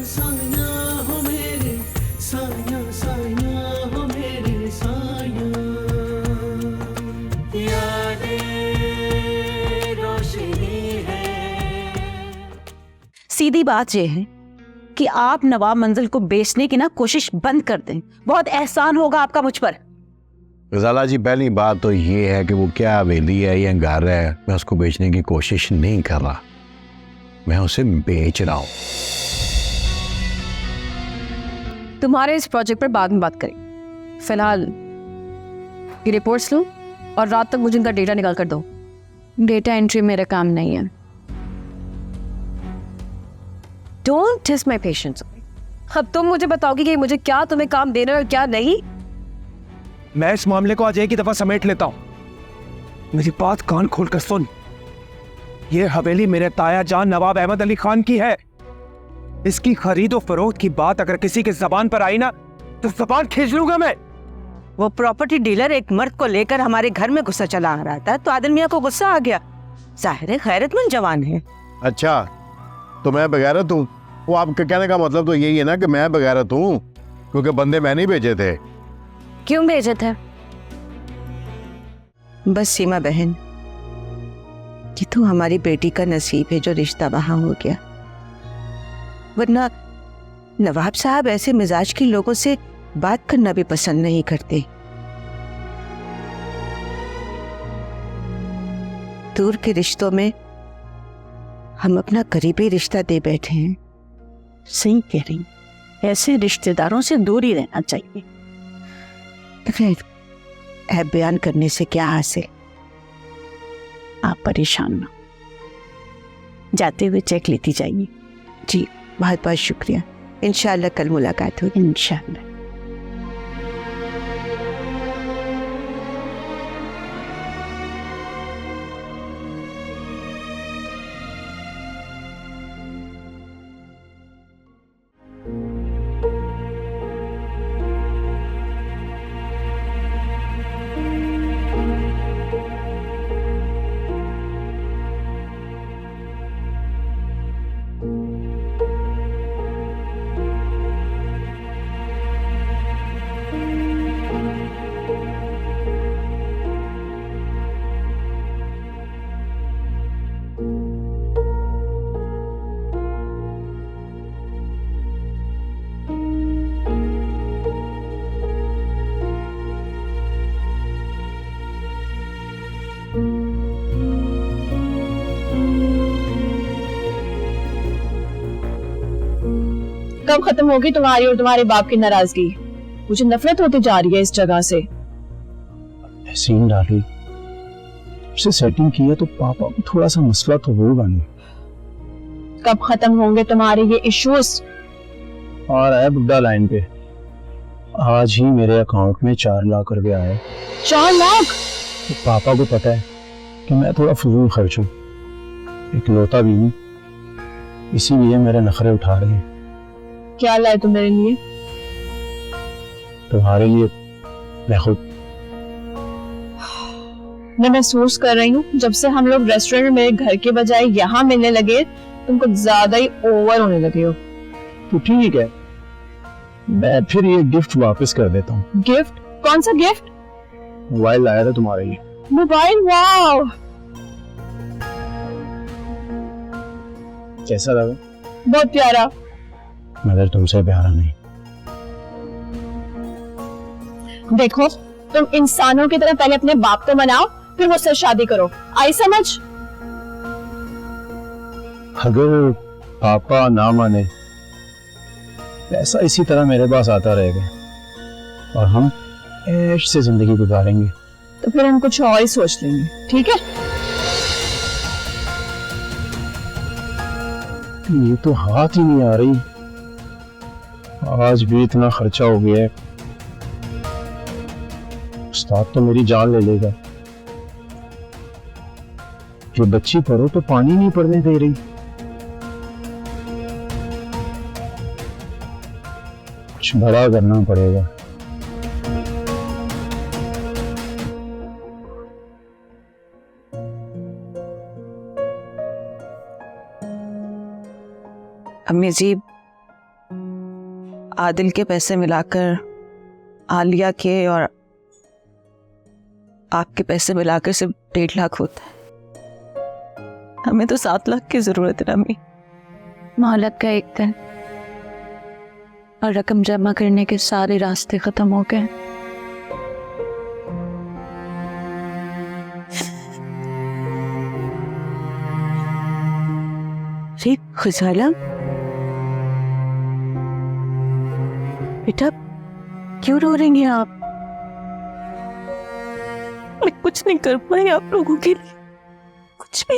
साया हो मेरे, साया साया हो मेरे साया, यादें रोशनी है। सीधी बात यह है कि आप नवाब मंजिल को बेचने की ना कोशिश बंद कर दें, बहुत एहसान होगा आपका मुझ पर। गजाला जी, पहली बात तो ये है कि वो क्या हवेली है या घर है, मैं उसको बेचने की कोशिश नहीं कर रहा, मैं उसे बेच रहा हूं। तुम्हारे इस प्रोजेक्ट पर बाद में बात करें, फिलहाल ये रिपोर्ट्स लो और रात तक मुझे इनका डेटा निकाल कर दो। डेटा एंट्री मेरा काम नहीं है। Don't test my patience. अब तुम मुझे बताओगी कि मुझे क्या तुम्हें काम देना है और क्या नहीं। मैं इस मामले को आज एक ही दफा समेट लेता हूं। मेरी बात कान खोलकर सुन। यह हवेली मेरे ताया जान नवाब अहमद अली खान की है। इसकी खरीदो फरोख्त की बात अगर किसी के जबान पर आई ना तो जबान खींच लूंगा मैं। वो प्रॉपर्टी डीलर एक मर्द को लेकर हमारे घर में गुस्सा चला आ रहा था तो आदिल मियां को गुस्सा आ गया। जाहिर है गैरतमंद जवान है। अच्छा, तो मैं बगैरत हूँ? वो आपके कहने का मतलब तो यही है ना कि मैं बगैरत हूँ, क्योंकि बंदे मैंने ही भेजे थे। क्यों भेजे थे? बस सीमा बहन, ये तो हमारी बेटी का नसीब है जो रिश्ता वहां हो गया, वरना नवाब साहब ऐसे मिजाज के लोगों से बात करना भी पसंद नहीं करते। दूर के रिश्तों में हम अपना करीबी रिश्ता दे बैठे हैं। सही कह रही, ऐसे रिश्तेदारों से दूर ही रहना चाहिए। खैर, ऐब बयान करने से क्या हासिल। आप परेशान ना, जाते हुए चेक लेती जाइए। जी, बहुत बहुत शुक्रिया। इंशाअल्लाह कल मुलाकात होगी। इंशाअल्लाह। कब खत्म होगी तुम्हारी और तुम्हारे बाप की नाराजगी? मुझे नफरत होती जा रही है इस जगह से। तहसीन डाली से सेटिंग की है तो पापा को थोड़ा सा मसला तो होगा नहीं। कब खत्म होंगे तुम्हारे ये इश्यूज? आ रहा है बुड्ढा लाइन पे। आज ही मेरे अकाउंट में 4 लाख रुपए आए। 4 लाख? तो पापा को पता है कि मैं थोड़ा फजूल खर्च हूँ, इकलौता भी हूँ, इसीलिए मेरे नखरे उठा रहे हैं। क्या लाए तुम मेरे लिए? तुम्हारे लिए मैं खुद। मैं महसूस कर रही हूँ जब से हम लोग रेस्टोरेंट में मेरे घर के बजाय यहाँ मिलने लगे, तुम कुछ ज्यादा ही ओवर होने लगे हो। तो ठीक है, मैं फिर ये गिफ्ट वापस कर देता हूँ। गिफ्ट? कौन सा गिफ्ट? मोबाइल लाया था तुम्हारे लिए। मोबाइल? वाओ, कैसा लगा? बहुत प्यारा। मगर तुमसे प्यारा नहीं। देखो, तुम इंसानों की तरह पहले अपने बाप को मनाओ, फिर मुझसे शादी करो। आई समझ? अगर पापा ना माने, पैसा इसी तरह मेरे पास आता रहेगा और हम ऐश से जिंदगी गुजारेंगे। तो फिर हम कुछ और ही सोच लेंगे, ठीक है? ये तो हाथ ही नहीं आ रही। आज भी इतना खर्चा हो गया है, उस्ताद तो मेरी जान ले लेगा। ये बच्ची पढ़ो तो पानी नहीं पड़ने दे रही। कुछ बड़ा करना पड़ेगा। अम्मी जी, आदिल के पैसे मिलाकर आलिया के और आपके पैसे मिलाकर सिर्फ 1.5 लाख होता है। हमें तो 7 लाख की जरूरत है अम्मी। मोहलत का एक दिन और रकम जमा करने के सारे रास्ते खत्म हो गए। अरे खुशहाला बेटा, क्यों रो रही हैं आप? मैं कुछ नहीं कर पाई आप लोगों के लिए, कुछ भी।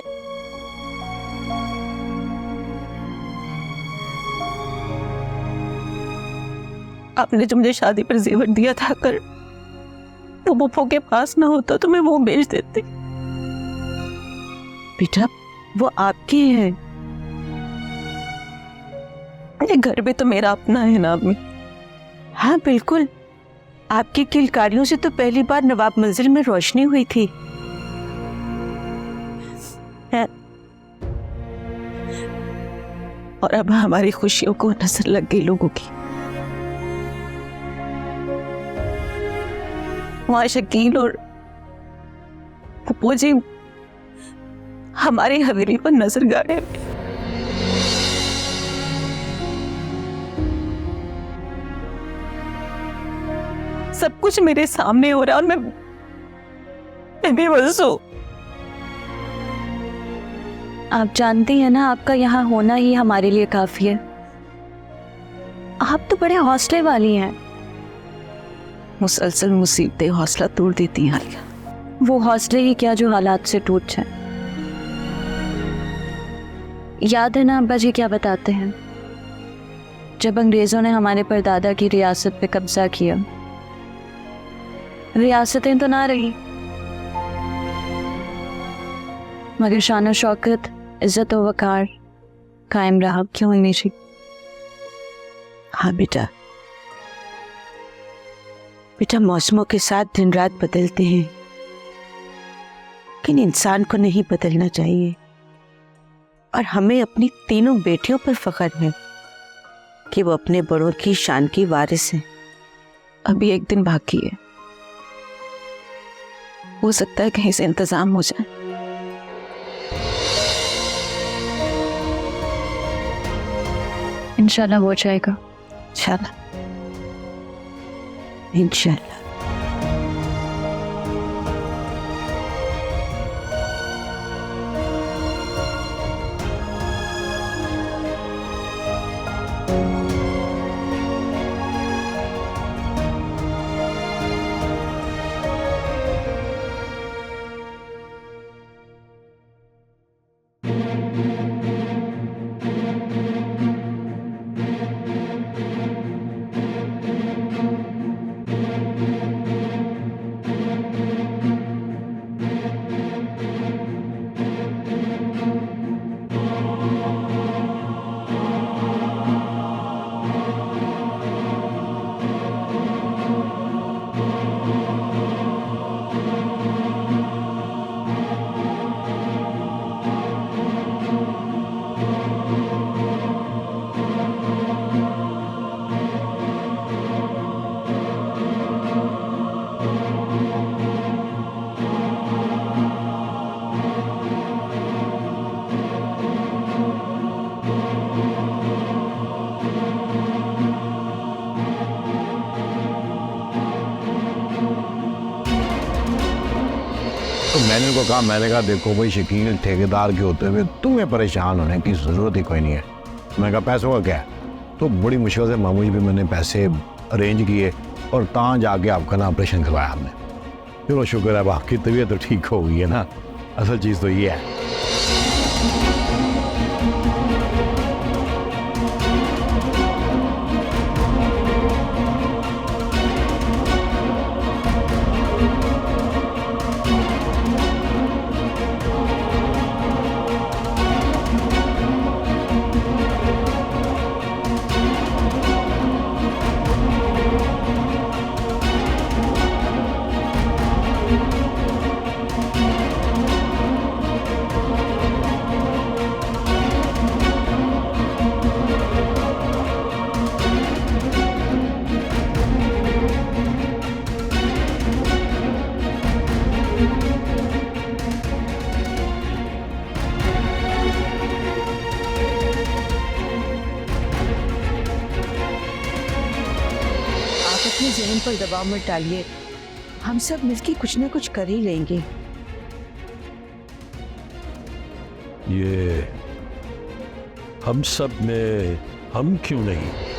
आपने जो मुझे शादी पर जेवर दिया था, अगर वो बुफो के पास ना होता तो मैं वो बेच देती। बेटा, वो आपके हैं, ये घर भी तो मेरा अपना है ना अम्मी। हाँ बिल्कुल, आपकी किलकारियों से तो पहली बार नवाब मंजिल में रोशनी हुई थी। और अब हमारी खुशियों को नजर लग गई लोगों की। वहां शकील और पप्पू जी हमारी हवेली पर नजर गाड़े। सब कुछ मेरे सामने हो रहा है और मैं बेबस हूं। आप जानती हैं ना, आपका यहाँ होना ही हमारे लिए काफी है। आप तो बड़े हौसले वाली हैं। मुसलसल मुसीबतें हौसला तोड़ देती हैं आलिया। वो हौसले ही क्या जो हालात से टूट जाए। याद है ना अब्बा जी क्या बताते हैं, जब अंग्रेजों ने हमारे परदादा की रियासत पे कब्जा किया, रियासतें तो ना रही मगर शान और शौकत, इज्जत और वकार कायम रहा। क्यों नहीं जी? हाँ बेटा, बेटा मौसमों के साथ दिन रात बदलते हैं, लेकिन इंसान को नहीं बदलना चाहिए। और हमें अपनी तीनों बेटियों पर फख्र है कि वो अपने बड़ों की शान की वारिस हैं। अभी एक दिन बाकी है, हो सकता है कहीं से इंतजाम हो जाए। इंशाल्लाह हो जाएगा। इंशाल्लाह, इंशाल्लाह। तो मैंने उनको कहा, मैंने कहा देखो भाई, शकील ठेकेदार के होते हुए तुम्हें परेशान होने की ज़रूरत ही कोई नहीं है। मैंने कहा पैसों का क्या है? तो बड़ी मुश्किल से मामूली भी मैंने पैसे अरेंज किए और तहाँ जाके आपका ना ऑपरेशन करवाया हमने। चलो शुक्र है, आपकी तबीयत तो ठीक हो गई है ना। असल चीज़ तो ये है। जहन पर दबाव मत डालिए, हम सब मिलके कुछ ना कुछ कर ही लेंगे। ये हम सब में हम क्यों नहीं?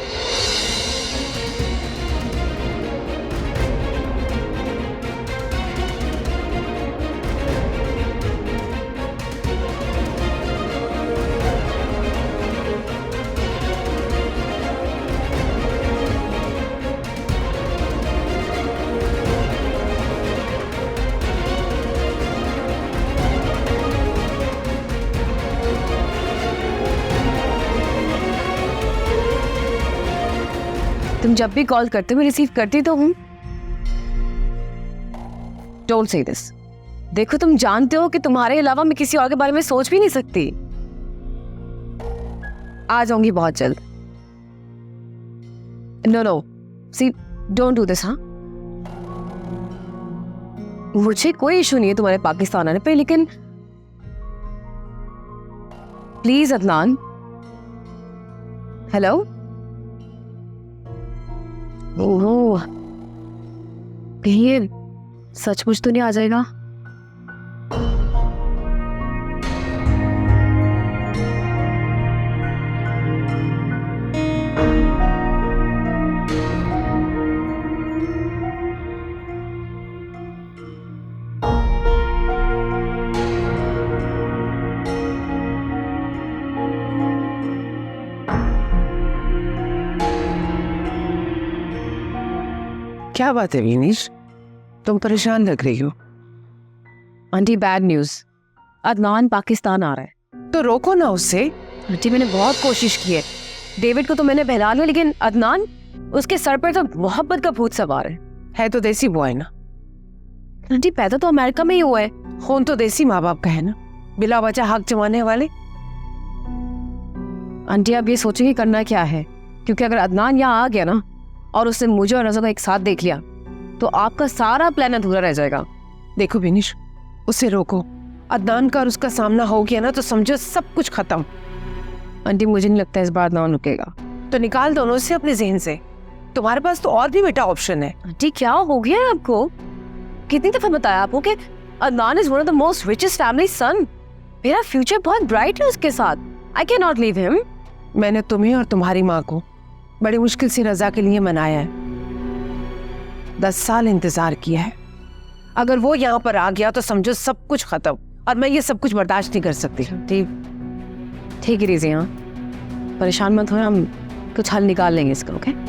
तुम जब भी कॉल करते हो मैं रिसीव करती तो हूँ। Don't say this. देखो तुम जानते हो कि तुम्हारे अलावा मैं किसी और के बारे में सोच भी नहीं सकती। आ जाऊंगी बहुत जल्द। No no see don't do this. हाँ, मुझे कोई इशू नहीं है तुम्हारे पाकिस्तान आने पे, लेकिन प्लीज अदनान। हेलो। ओह, कहीं ये सचमुच तो नहीं आ जाएगा? क्या बात है विनीश, तुम परेशान लग रही हो? Aunty bad news, Adnan Pakistan आ रहा है। तो रोको ना उससे। आंटी मैंने बहुत कोशिश की है, डेविड को तो मैंने बहला लिया, लेकिन अदनान, उसके सर पर तो मोहब्बत का भूत सवार है तो देसी बॉय ना। आंटी पैदा तो अमेरिका में ही हुआ है। खून तो देसी माँ बाप का है ना, बिला वजह हक जमाने वाले। आंटी आप ये सोचिए कि करना क्या है, क्योंकि अगर अदनान यहाँ आ गया ना और उसने मुझे और रज़ा को एक साथ देख लिया तो आपका सारा प्लान अधूरा रह जाएगा। देखो विनीश, उसे रोको। अदनान का और उसका सामना हो गया ना तो समझो सब कुछ खत्म। आंटी मुझे नहीं लगता इस बार अदनान रुकेगा। तो निकाल दोनों से अपने जहन से। तुम्हारे पास तो और भी बेटा ऑप्शन है। आंटी क्या हो गया है आपको? कितनी दफा बताया आपको कि Adnan is one of the most richest family son. मेरा फ्यूचर बहुत ब्राइट है उसके साथ। I can not leave him. मैंने तुम्हें और तुम्हारी माँ को बड़ी मुश्किल से रजा के लिए मनाया है। 10 साल इंतजार किया है। अगर वो यहाँ पर आ गया तो समझो सब कुछ खत्म, और मैं ये सब कुछ बर्दाश्त नहीं कर सकती। ठीक है रीज़ी, हाँ परेशान मत हो, हम कुछ हल निकाल लेंगे इसका। ओके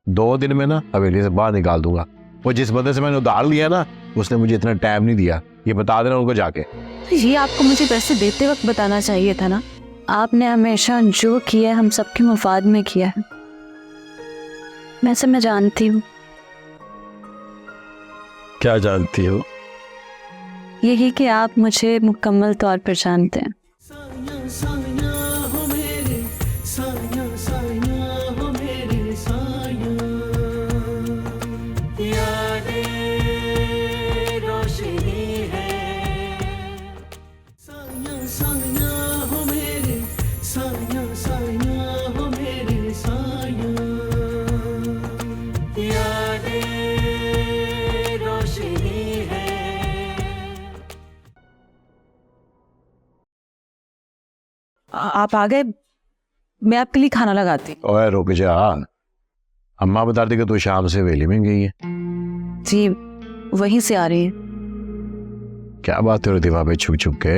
दो दिन में ना हवेली से बाहर निकाल दूंगा। वो जिस बंदे से मैंने उधार लिया ना, उसने मुझे इतना टाइम नहीं दिया। ये बता देना उनको जाके। तो ये आपको मुझे पैसे देते वक्त बताना चाहिए था ना। आपने हमेशा जो किया है हम सबके मुफाद में किया है। वैसे मैं जानती हूँ। क्या जानती हो? यही कि आप मुझे मुकम्मल तौर पर जानते हैं। साया साया हो मेरे, साया साया हो मेरे साया, यादें रोशनी है। साया साया हो मेरे, साया साया हो मेरे साया, यादें रोशनी है। आप आ गए, मैं आपके लिए खाना लगाती। ओए रुक जा, अम्मा बता दी कि तू शाम से हवेली में गई है। जी वहीं से आ रही है। क्या बात है दीवार पे छुप छुप के?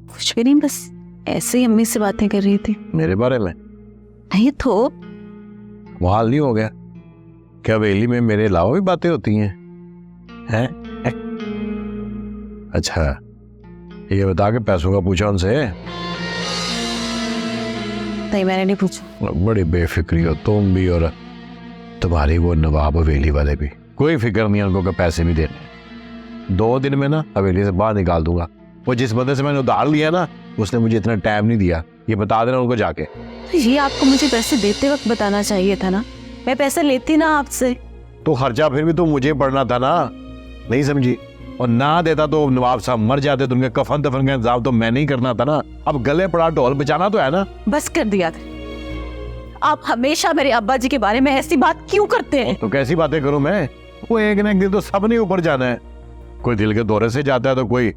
कुछ भी नहीं, बस ऐसे ही अम्मी से बातें कर रही थी। मेरे बारे में? नहीं तो वो हाल नहीं हो गया क्या हवेली में मेरे अलावा भी बातें होती हैं? हैं? अच्छा ये बता के पैसों का पूछा उनसे? नहीं मैंने नहीं पूछा। बड़ी बेफिक्री हो तुम भी और तुम्हारी वो नवाब हवेली वाले भी। कोई फिक्र नहीं है उनको कि पैसे भी देने। 2 दिन में ना हवेली से बाहर निकाल दूंगा। वो जिस बंदे से मैंने उधार लिया ना, उसने मुझे इतना टाइम नहीं दिया। ये बता देना उनको जाके। तो ये आपको मुझे पैसे देते वक्त बताना चाहिए था ना, मैं पैसे लेती ना आपसे। तो खर्चा फिर भी तो मुझे पड़ना था ना, नहीं समझी? और ना देता तो नवाब साहब मर जाते, तो उनके कफन दफन का इंतजाम तो मैंने ही करना था ना। अब गले पड़ा ढोल बजाना तो है ना। बस कर दिया था। आप हमेशा मेरे अब्बा जी के बारे में ऐसी बात क्यों करते हैं? तो कैसी बातें करूं मैं? वो एक ना एक दिन तो सबने ऊपर जाना है। कोई दिल के दौरे से जाता है तो कोई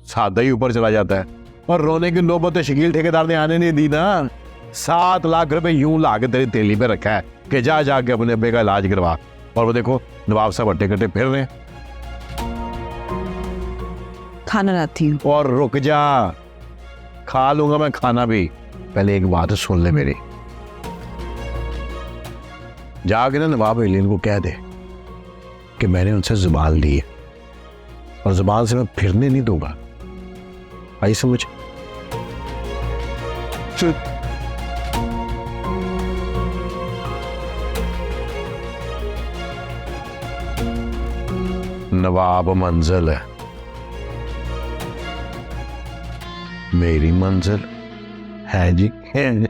सादा ही ऊपर चला जाता है। और रोने की नौबत शकील ठेकेदार ने आने नहीं दी ना। 7 लाख रुपए यूं ला के तेरी तेली पे रखा है कि जा जाके अपने अब्बे का इलाज करवा। और वो देखो नवाब साहब अट्टे कट्टे फिर रहे हैं। खाना लाती हूँ। और रुक जा, खा लूंगा मैं खाना भी। पहले एक बात सुन ले मेरी। जाके ना नवाब एलियन को कह दे कि मैंने उनसे जुबान ली है और जुबान से मैं फिरने नहीं दूंगा। आई समझ? नवाब मंजिल है, मेरी मंजिल है जी, है।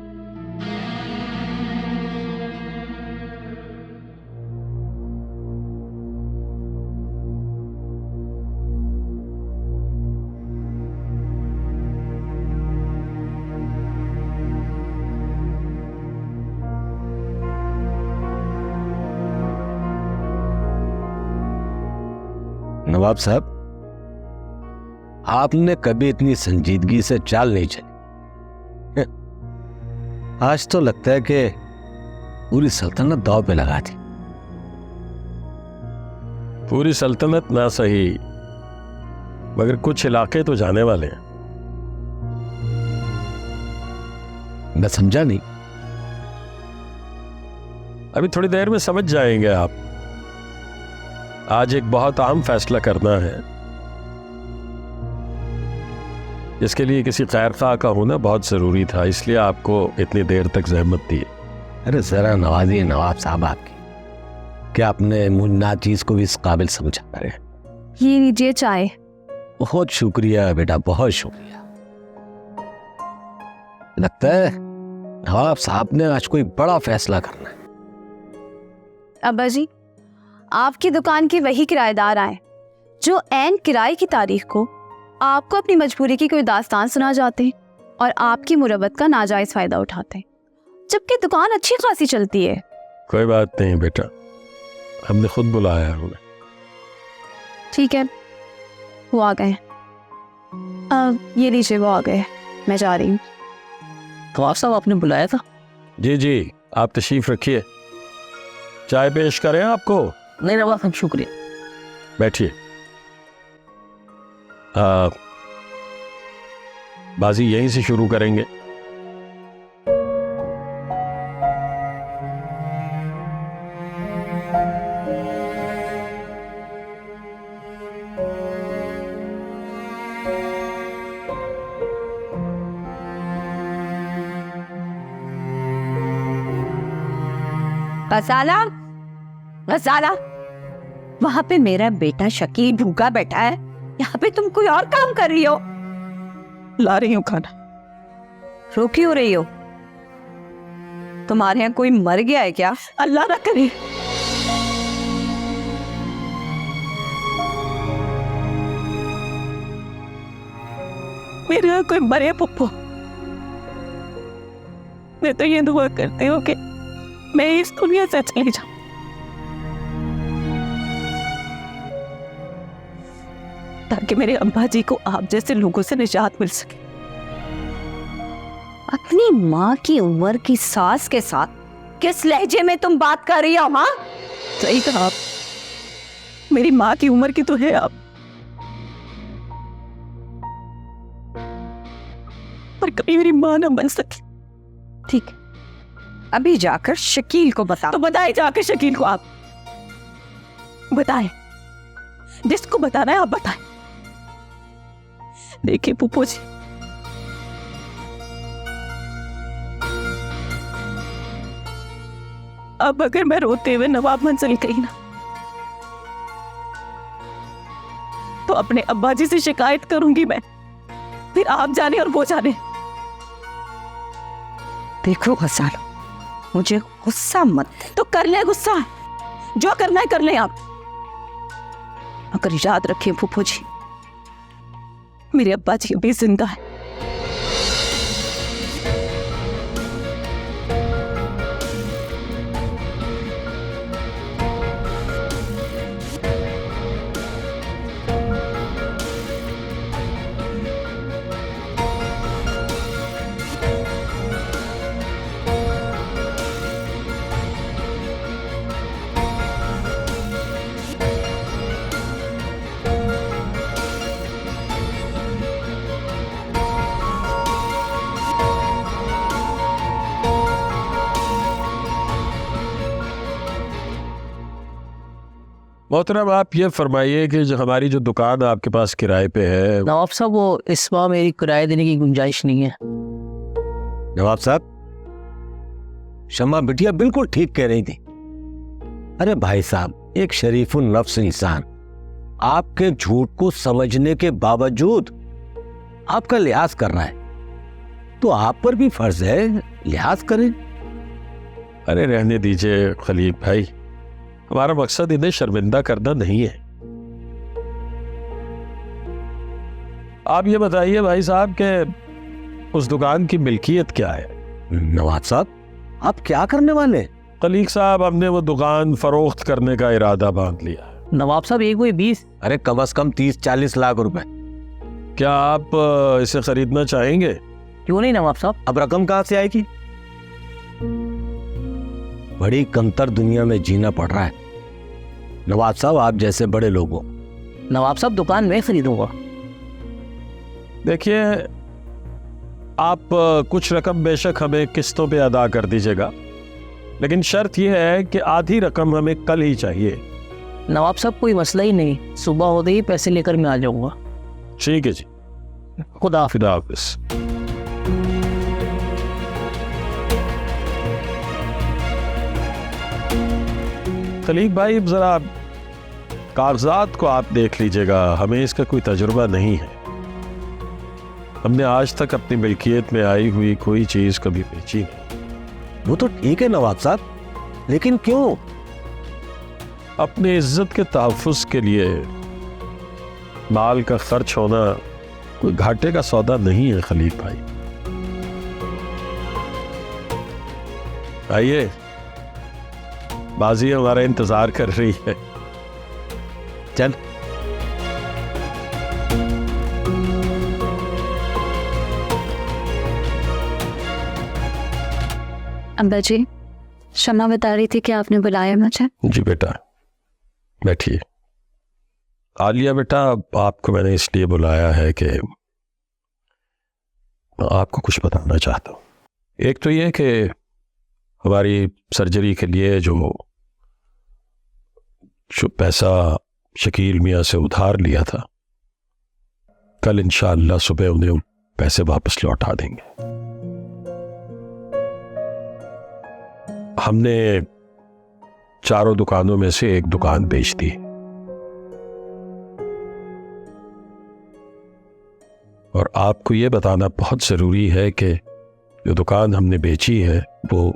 नवाब साहब, आपने कभी इतनी संजीदगी से चाल नहीं चली। आज तो लगता है कि पूरी सल्तनत दांव पे लगा दी। पूरी सल्तनत ना सही, मगर कुछ इलाके तो जाने वाले हैं। मैं समझा नहीं। अभी थोड़ी देर में समझ जाएंगे आप। आज एक बहुत अहम फैसला करना है, इसके लिए किसी खैरख्वाह का होना बहुत जरूरी था, इसलिए आपको इतनी देर तक जहमत दी। अरे जरा नवाजिए नवाब साहब आपकी, क्या आपने मुझ नाचीज को भी इस काबिल समझा? अरे ये लीजिए चाय। बहुत शुक्रिया बेटा, बहुत शुक्रिया। लगता है नवाब साहब ने आज कोई बड़ा फैसला करना है। अब्बा जी, आपकी दुकान के वही किराएदार आए जो ऐन किराए की तारीख को आपको अपनी मजबूरी की कोई दास्तान सुना जाते हैं और आपकी मुरब्बत का नाजायज फायदा उठाते हैं, जबकि दुकान अच्छी खासी चलती है। कोई बात नहीं बेटा, हमने खुद बुलाया है उन्हें। ठीक है, वो आ गए। ये लीजिए, वो आ गए। मैं जा रही हूँ। नवाब साहब आपने बुलाया था? जी जी, आप तशरीफ रखिए। चाय पेश करें आपको? नहीं नवाब साहब, शुक्रिया। बैठिए। बाजी यहीं से शुरू करेंगे। गजाला, गजाला, वहां पे मेरा बेटा शकील भूखा बैठा है, यहाँ पे तुम कोई और काम कर रही हो? ला रही हूँ खाना। रो क्यों रही हो? तुम्हारे यहाँ कोई मर गया है क्या? अल्लाह ना करे। मेरे यहाँ कोई मरे पप्पू। मैं तो ये दुआ करती हूँ कि मैं इस दुनिया से चली जाऊं, ताकि मेरे अम्बा जी को आप जैसे लोगों से निजात मिल सके। अपनी माँ की उम्र की सास के साथ किस लहजे में तुम बात कर रही हो? माँ, सही कहा आप, मेरी माँ की उम्र की तो है आप, पर कभी मेरी माँ ना बन सकी। ठीक, अभी जाकर शकील को बताओ। तो बताए जाकर शकील को, आप बताएं, जिसको बताना है आप बताएं। देखिए पुप्पो जी, अब अगर मैं रोते हुए नवाब मंजिल गई ना, अपने अब्बा जी से शिकायत करूंगी मैं, फिर आप जाने और वो जाने। देखो गजालो, मुझे गुस्सा मत। तो कर ले गुस्सा, जो करना है कर ले आप। मगर याद रखिए फूफो जी, मेरे अब्बा जी अभी जिंदा है। मोहतरम, आप ये फरमाइए कि जो हमारी जो दुकान आपके पास किराए पे है। नवाब साहब, वो इस माह मेरी किराया देने की गुंजाइश नहीं है। नवाब साहब, शम्मा बिटिया बिल्कुल ठीक कह रही थी। अरे भाई साहब, एक शरीफुल नफ्स इंसान आपके झूठ को समझने के बावजूद आपका लिहाज कर रहा है, तो आप पर भी फर्ज है लिहाज करें। अरे रहने दीजिए खलील भाई, हमारा मकसद इन्हें शर्मिंदा करना नहीं है। आप ये बताइए भाई साहब कि उस दुकान की मिल्कियत क्या है? नवाब साहब, आप क्या करने वाले? खलीक साहब, हमने वो दुकान फरोख्त करने का इरादा बांध लिया है। नवाब साहब, एक वही 20। अरे कम से कम 30-40 लाख रुपए। क्या आप इसे खरीदना चाहेंगे? क्यों नहीं नवाब साहब। अब रकम कहां से आएगी? बड़ी कमतर दुनिया में जीना पड़ रहा है नवाब साहब, आप जैसे बड़े लोगों। नवाब साहब, दुकान मैं खरीदूंगा। देखिए, आप कुछ रकम बेशक हमें किस्तों पे अदा कर दीजिएगा, लेकिन शर्त यह है कि आधी रकम हमें कल ही चाहिए। नवाब साहब, कोई मसला ही नहीं, सुबह होते ही पैसे लेकर मैं आ जाऊंगा। ठीक है जी, खुदा हाफिज। खलीक भाई, जरा कागजात को आप देख लीजिएगा, हमें इसका कोई तजुर्बा नहीं है। हमने आज तक अपनी मिल्कियत में आई हुई कोई चीज कभी बेची नहीं। वो तो ठीक है नवाब साहब, लेकिन क्यों? अपनी इज्जत के तहफ्फुज के लिए माल का खर्च होना कोई घाटे का सौदा नहीं है खलीक भाई। आइए, बाजी हमारा इंतजार कर रही है। चल। अब्बा जी, शम्मा बता रही थी कि आपने बुलाया मुझे। जी बेटा, बैठिए। आलिया बेटा, आपको मैंने इसलिए बुलाया है कि आपको कुछ बताना चाहता हूँ। एक तो ये कि हमारी सर्जरी के लिए जो पैसा शकील मियाँ से उधार लिया था, कल इंशाअल्लाह सुबह उन्हें पैसे वापस लौटा देंगे। हमने चारों दुकानों में से एक दुकान बेच दी और आपको यह बताना बहुत जरूरी है कि जो दुकान हमने बेची है वो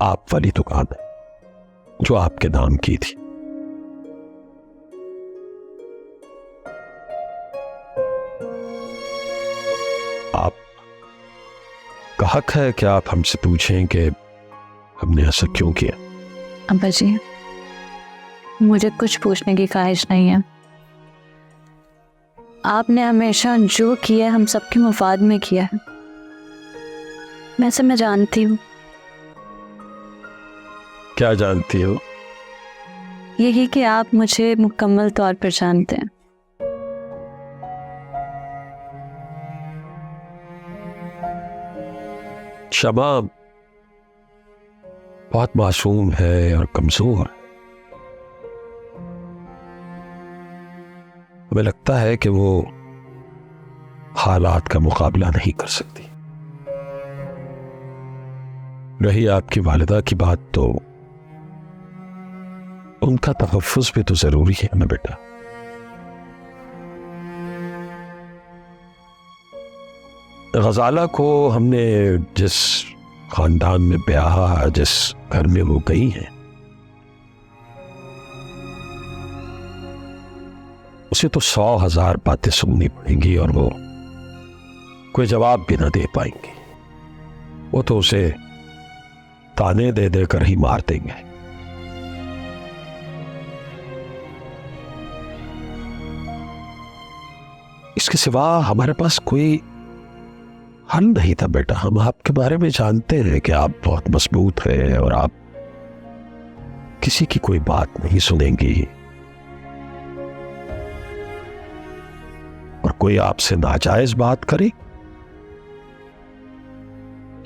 आप वाली दुकान है जो आपके नाम की थी। आप का हक है कि आप हमसे पूछें कि हमने ऐसा क्यों किया। अब्बा जी, मुझे कुछ पूछने की ख्वाहिश नहीं है। आपने हमेशा जो किया हम सबके मुफाद में किया है, वैसे मैं जानती हूँ। क्या जानती हो? यही कि आप मुझे मुकम्मल तौर पर जानते हैं। शमा बहुत मासूम है और कमजोर। हमें लगता है कि वो हालात का मुकाबला नहीं कर सकती। रही आपकी वालिदा की बात, तो उनका तहफ्फुज़ भी तो जरूरी है ना बेटा। गजाला को हमने जिस खानदान में ब्याहा, जिस घर में वो गई है, उसे तो 100,000 बातें सुननी पड़ेंगी और वो कोई जवाब भी ना दे पाएंगे। वो तो उसे ताने दे देकर ही मार देंगे। इसके सिवा हमारे पास कोई हल नहीं था बेटा। हम आपके बारे में जानते हैं कि आप बहुत मजबूत हैं और आप किसी की कोई बात नहीं सुनेंगी, और कोई आपसे नाजायज बात करे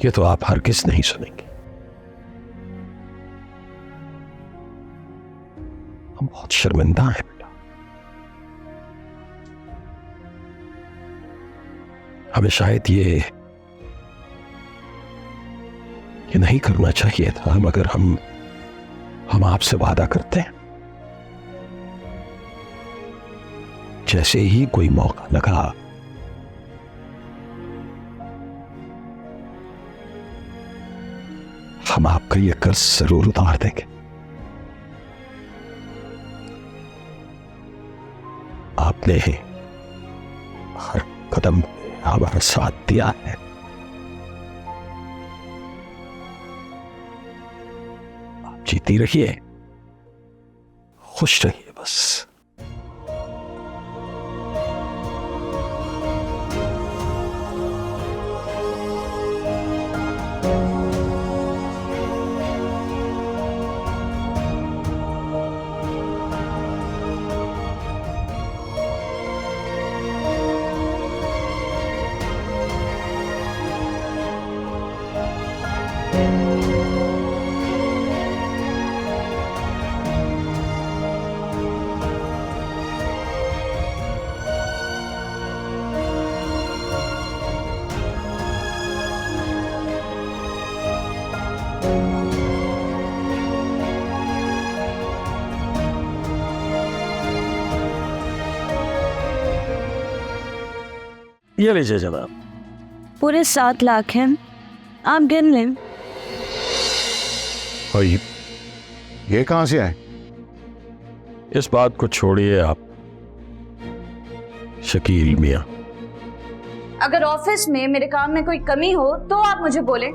ये तो आप हरगिज़ नहीं सुनेंगे। हम बहुत शर्मिंदा हैं बेटा। हमें शायद ये नहीं करना चाहिए था, मगर हम आपसे वादा करते हैं, जैसे ही कोई मौका लगा हम आपका ये कर्ज जरूर उतार देंगे। आपने हर कदम हमारा साथ दिया है। आप जीती रहिए, खुश रहिए बस। ये लीजिए जनाब। पूरे 7 लाख हैं, आप गिन लें। और ये कहां से आए? इस बात को छोड़िए आप शकील मियां। अगर ऑफिस में मेरे काम में कोई कमी हो तो आप मुझे बोलें,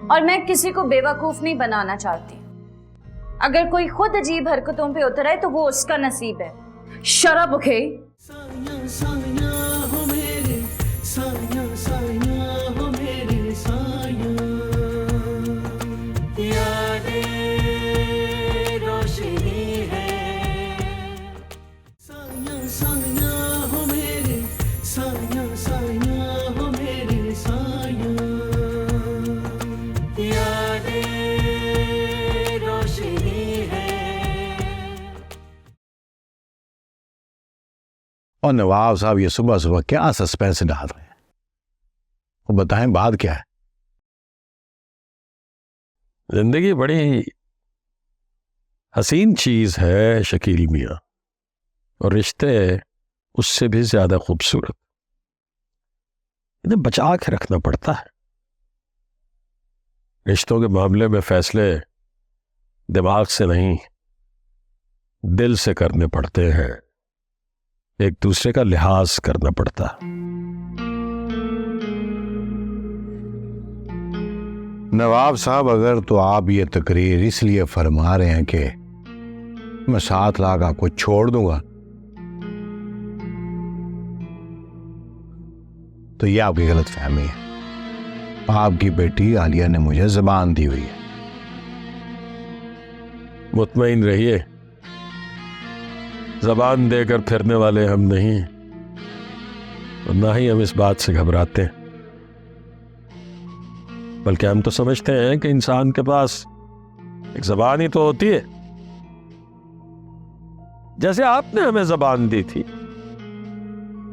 और मैं किसी को बेवकूफ नहीं बनाना चाहती। अगर कोई खुद अजीब हरकतों पे उतर आए तो वो उसका नसीब है। शराब ओके। साया साया हो मेरे, साया साया हो मेरे साया, यादें रोशनी है। साया साया हो मेरे, साया साया हो मेरे साया, यादें रोशनी है। और नवाब साहब ये सुबह सुबह क्या सस्पेंस डाल रहे हैं? वो बताएं बात क्या है? जिंदगी बड़ी हसीन चीज है शकील मियां, और रिश्ते उससे भी ज्यादा खूबसूरत। इन्हें बचा के रखना पड़ता है। रिश्तों के मामले में फैसले दिमाग से नहीं, दिल से करने पड़ते हैं। एक दूसरे का लिहाज करना पड़ता है। नवाब साहब, अगर तो आप ये तकरीर इसलिए फरमा रहे हैं कि मैं 7 लाख आपको छोड़ दूंगा, तो ये आपकी गलत फहमी है। आपकी बेटी आलिया ने मुझे ज़बान दी हुई है। मुतमईन रहिए, ज़बान देकर फिरने वाले हम नहीं, और ना ही हम इस बात से घबराते हैं। बल्कि हम तो समझते हैं कि इंसान के पास एक ज़बान ही तो होती है, जैसे आपने हमें ज़बान दी थी।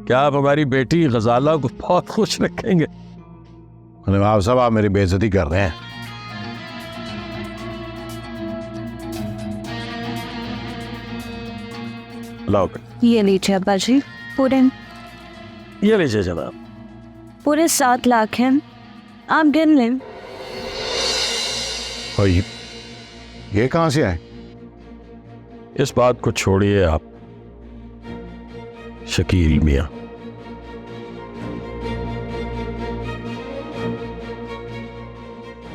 क्या आप हमारी बेटी गजाला को बहुत खुश रखेंगे? नवाब साहब, आप मेरी बेइज्जती कर रहे हैं। ये लीजिए अब्बा जी, पूरे। ये लीजिए जनाब। पूरे 7 लाख हैं, आप गिन लें। और ये कहाँ से आए? इस बात को छोड़िए आप शकील मियां।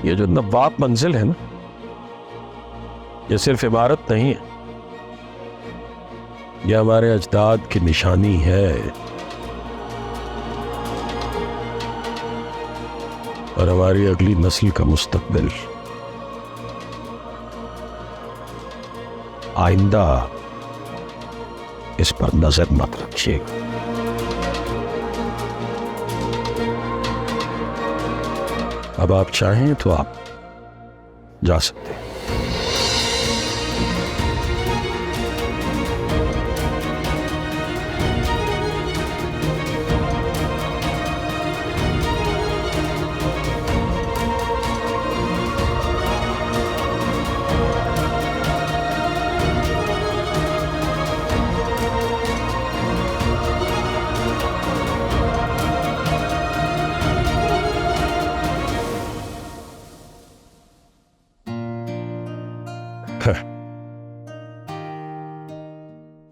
ये जो नवाब मंजिल है ना, ये सिर्फ इमारत नहीं है, ये हमारे अजदाद की निशानी है और हमारी अगली नस्ल का मुस्तकबिल। आइंदा इस पर नजर मत रखिएगा। अब आप चाहें तो आप जा सकते हैं।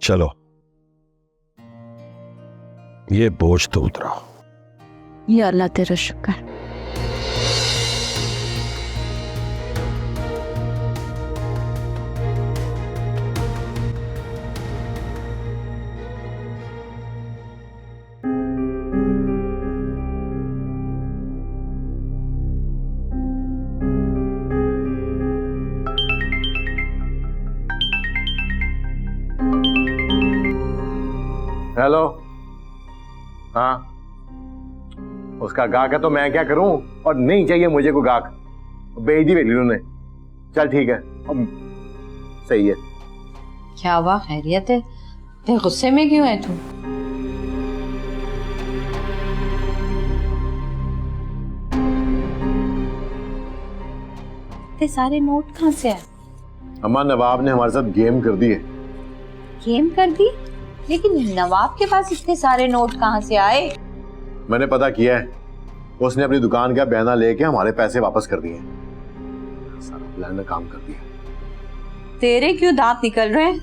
चलो, ये बोझ तो उतरा। या अल्लाह तेरा शुक्र। हेलो। हाँ, उसका गाहक है तो मैं क्या करूं? और नहीं चाहिए मुझे को गाहक, भेज दी वेली ने। चल ठीक है, अब सही है। क्या हुआ, खैरियत है? ते गुस्से में क्यों है तू? ते सारे नोट कहाँ से आए? अम्मा, नवाब ने हमारे साथ गेम कर दी है। गेम कर दी? लेकिन नवाब के पास इतने सारे नोट कहाँ से आए? मैंने पता किया है, उसने अपनी दुकान का बयाना लेके हमारे पैसे वापस कर दिए। सारा प्लान ने काम कर दिया। तेरे क्यों दांत निकल रहे हैं?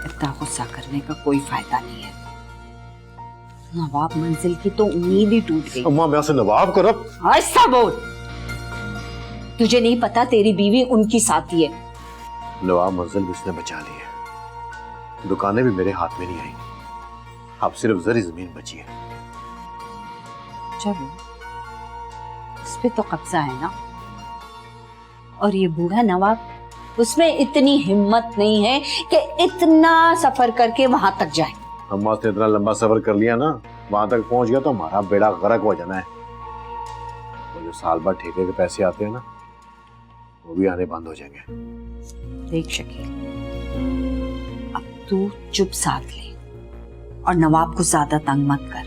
इतना गुस्सा करने का कोई फायदा नहीं है। नवाब मंजिल की तो उम्मीद ही टूट गई। अम्मा, मैं उसे नवाब को रब। ऐसा बोल, तुझे नहीं पता तेरी बीवी उनकी साथी है। नवाब मंजिल भी उसने बचा ली है, दुकानें भी मेरे हाथ में नहीं आएंगी, अब सिर्फ जरी जमीन बची है। चलो, उस पे तो कब्जा है ना। और ये बूढ़ा नवाब, उसमें इतनी हिम्मत नहीं है कि इतना सफर करके वहां तक जाए। अम्मा, उसने इतना लंबा सफर कर लिया ना, वहां तक पहुंच गया तो हमारा बेड़ा गर्क हो जाना है। वो जो साल भर ठेके के पैसे आते हैं ना, वो भी आने बंद हो जाएंगे। देख शकील, अब तू चुप साथ ले और नवाब को ज्यादा तंग मत कर।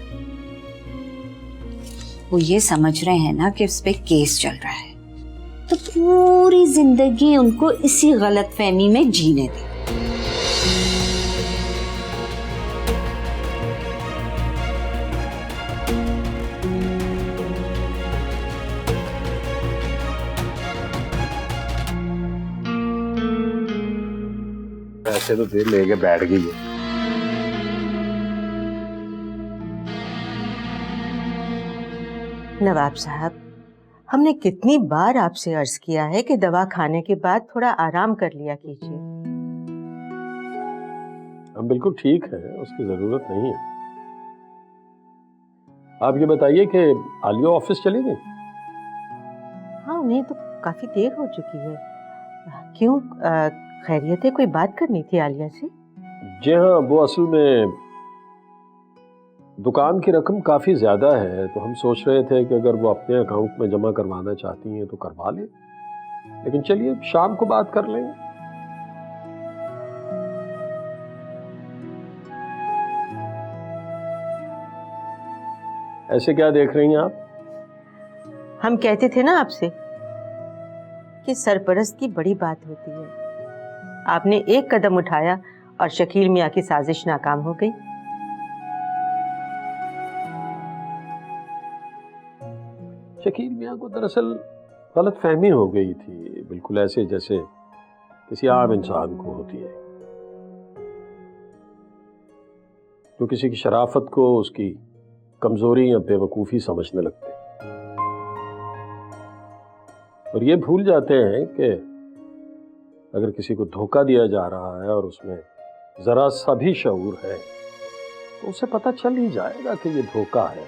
वो ये समझ रहे हैं ना कि उस पे केस चल रहा है, तो पूरी जिंदगी उनको इसी गलतफहमी में जीने दे। पैसे तो दे लेके बैठ गई है। नवाब साहब, हमने कितनी बार आपसे अर्ज किया है कि दवा खाने के बाद थोड़ा आराम कर लिया कीजिए। हम बिल्कुल ठीक है, उसकी जरूरत नहीं है। आप ये बताइए कि आलिया ऑफिस चली गई? हाँ, उन्हें तो काफी देर हो चुकी है। क्यों, खैरियत है? कोई बात करनी थी आलिया से? जी हाँ, वो असल में दुकान की रकम काफ़ी ज़्यादा है, तो हम सोच रहे थे कि अगर वो अपने अकाउंट में जमा करवाना चाहती हैं तो करवा लें, लेकिन चलिए शाम को बात कर लेंगे। ऐसे क्या देख रही हैं आप? हम कहते थे ना आपसे कि सरपरस्त की बड़ी बात होती है। आपने एक कदम उठाया और शकील मियाँ की साजिश नाकाम हो गई। शकील मियाँ को दरअसल गलत फहमी हो गई थी, बिल्कुल ऐसे जैसे किसी आम इंसान को होती है। जो किसी की शराफत को उसकी कमजोरी या बेवकूफ़ी समझने लगते हैं और ये भूल जाते हैं कि अगर किसी को धोखा दिया जा रहा है और उसमें जरा सा भी शऊर है तो उसे पता चल ही जाएगा कि ये धोखा है।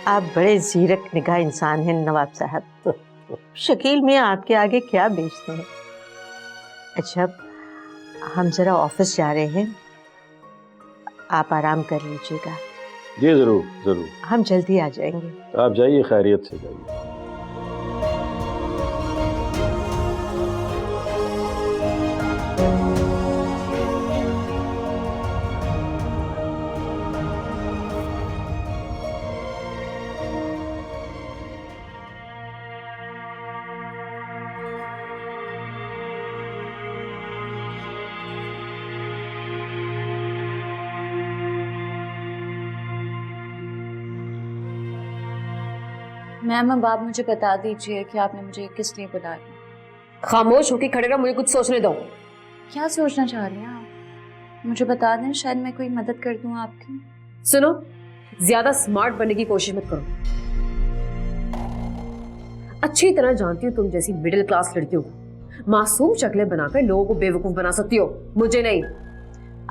आप बड़े जीरक निगाह इंसान हैं नवाब साहब। शकील मियाँ आपके आगे क्या बेचते हैं। अच्छा, हम जरा ऑफिस जा रहे हैं, आप आराम कर लीजिएगा। जी जरूर जरूर, हम जल्दी आ जाएंगे। आप जाइए, खैरियत से जाइए। मैम अब आप मुझे बता दीजिए कि आपने मुझे किस लिए बुलाया। खामोश होके खड़े रहो, मुझे कुछ सोचने दो। क्या सोचना चाह रही हैं आप? मुझे बता दें, शायद मैं कोई मदद कर दूं आपकी। सुनो, ज्यादा स्मार्ट बनने की कोशिश मत करो। अच्छी तरह जानती हूँ तुम जैसी मिडिल क्लास लड़कियों को मासूम शक्लें बनाकर लोगों को बेवकूफ बना सकती हो, मुझे नहीं।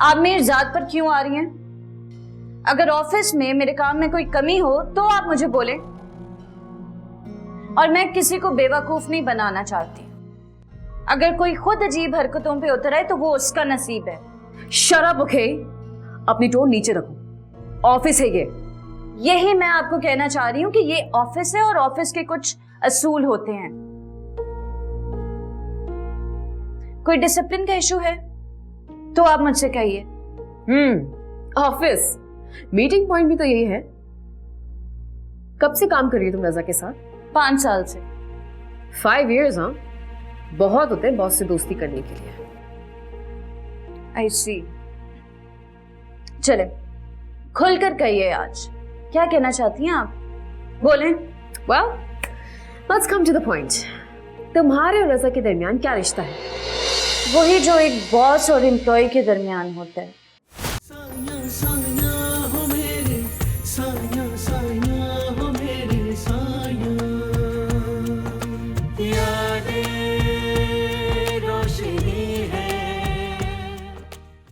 आप मेरी जात पर क्यों आ रही हैं? अगर ऑफिस में मेरे काम में कोई कमी हो तो आप मुझे बोले, और मैं किसी को बेवकूफ नहीं बनाना चाहती। अगर कोई खुद अजीब हरकतों पे उतर आए तो वो उसका नसीब है। शराब ओके, अपनी टोन नीचे रखो, ऑफिस है ये। यही मैं आपको कहना चाह रही हूँ कि ये ऑफिस है और ऑफिस के कुछ असूल होते हैं। कोई डिसिप्लिन का इशू है तो आप मुझसे कहिए। ऑफिस मीटिंग पॉइंट भी तो यही है। कब से काम कर रही हो तुम रजा के साथ? 5 साल से। 5 years, हाँ, बहुत होते हैं बॉस से दोस्ती करने के लिए। आई सी। चले, खुलकर कहिए आज क्या कहना चाहती हैं आप, बोलें। Well, let's come to the point. तुम्हारे और रजा के दरमियान क्या रिश्ता है? वही जो एक बॉस और एम्प्लॉय के दरमियान होता है।